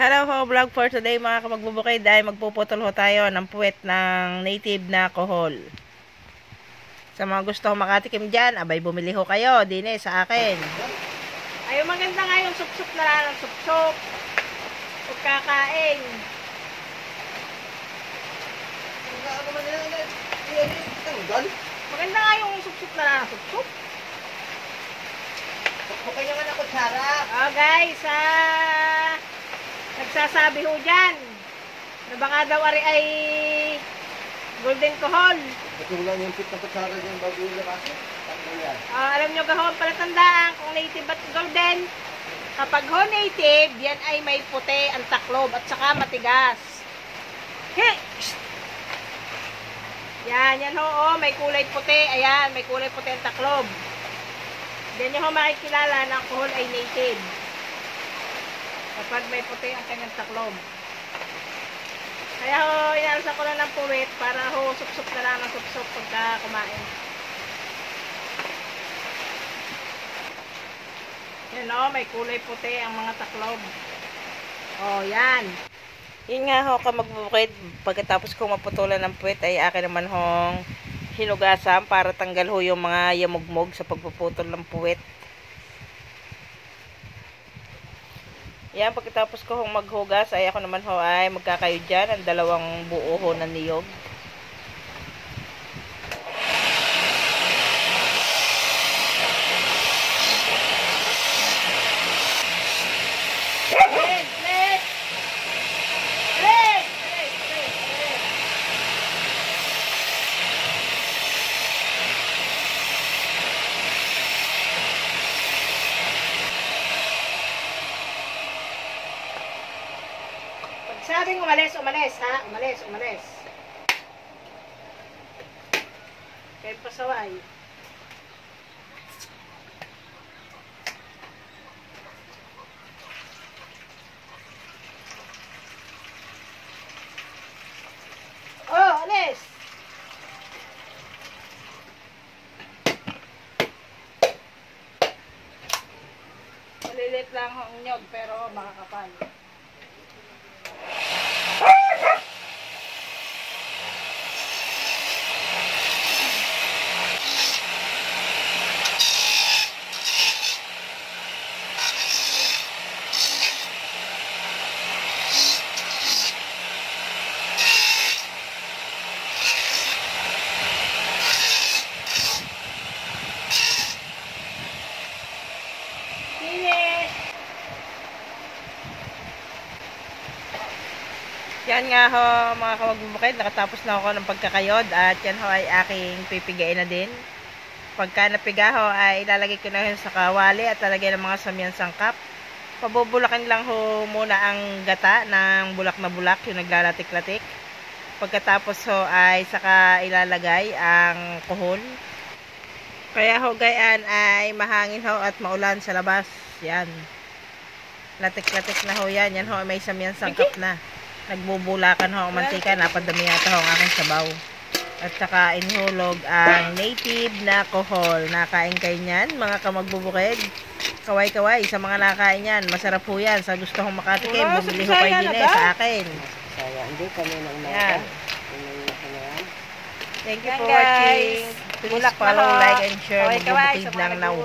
Hello ho, vlog for today mga kamagbubukid ay magpuputol ho tayo ng puwet ng native na kohol. Sa mga gusto ho makatikim dyan, abay bumili ho kayo, dine sa akin. Ay, maganda nga yung sup-sup na lang ng sup-sup. Pagkakain. Maganda nga yung sup-sup na lang ng sup-sup. Bukay naman ang kutsara. Oh guys, nagsasabi ho dyan na baka daw ay golden kohol. Patulang yung tip ng kutsara dyan bago yung labasin. Yan. Alam nyo gahon, palatandaan kung native at golden. Kapag ho native, yan ay may puti ang taklob at saka matigas. Hey! Yan ho, may kulay puti. Ayan, may kulay puti ang taklob. Diyan nyo ho makikilala na ang kohol ay native. Kapag may puti ang kanyang taklob. Kaya ho, inalasan ko lang ng puwit para ho, sup-sup na lang ng sup-sup pagka kumain. Yan o, may kulay puti ang mga taklob. O, yan. Yun nga ho, kamagbukid. Pagkatapos kong maputulan ng puwit, ay akin naman hong hinugasan para tanggal ho yung mga yamugmog sa pagpuputol ng puwit. Yan, pagkatapos ko hong maghugas, ay ako naman ho ay magkakayo dyan ang dalawang buo ho na niyog. Sabing umalis ha? Umalis. Kaya pasaway. Oh, alis! Malilit lang ang nyog pero makakapal. Yan nga ho mga kamagbubukid, nakatapos na ako ng pagkakayod at yan ho ay aking pipigain na din. Pagka napiga ho ay ilalagay ko na yun sa kawali at lalagay ng mga samyan sangkap. Pabubulakin lang ho muna ang gata ng bulak na bulak, yung naglalatik-latik. Pagkatapos ho ay saka ilalagay ang kohol. Kaya ho gayan ay mahangin ho at maulan sa labas. Yan. Latik-latik na ho yan. Yan ho may samyan sangkap na. Nagbubulakan ho ang mantika, napadami yata ho ang aking sabaw. At saka inhulog ang native na kohol. Nakain kayo niyan, mga kamagbubukid. Kaway-kaway sa mga nakain yan. Masarap ho yan. Sa gusto hong makatikim, bumili ho kayo din sa akin. Hindi kami nang yan. Thank you for watching. Please follow, like, and share. Magbubukid lang na